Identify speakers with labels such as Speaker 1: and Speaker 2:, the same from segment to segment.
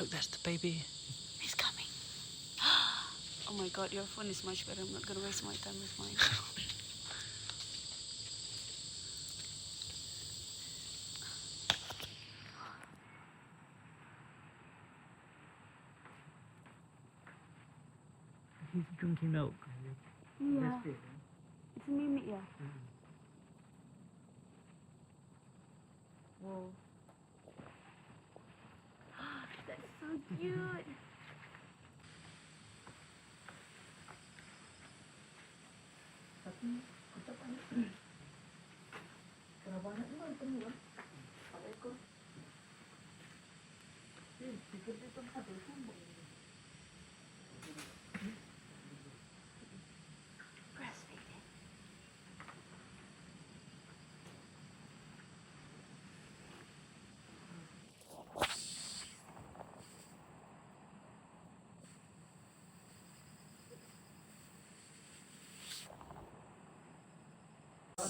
Speaker 1: Look, that's the baby.
Speaker 2: He's coming. Oh my god, your phone is much better. I'm not gonna waste my time with mine.
Speaker 1: He's drinking milk.
Speaker 2: Yeah. It's Mimi, yeah. Whoa. That's so cute. Breastfeeding.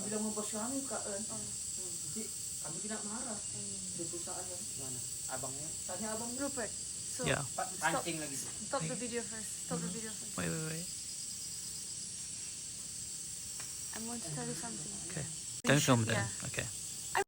Speaker 3: Bilang mo ba siya ano yung kaan? Hindi, kami ginamara. Hindi po saan yan? Mana? Abang yan? Saan niya abang?
Speaker 2: Rupert, so
Speaker 1: Yeah.
Speaker 3: Pancing lagi.
Speaker 2: stop the video first. Stop the video first.
Speaker 1: Wait.
Speaker 2: I'm going to tell you something.
Speaker 1: Okay. Don't film then.
Speaker 2: Yeah.
Speaker 1: Okay.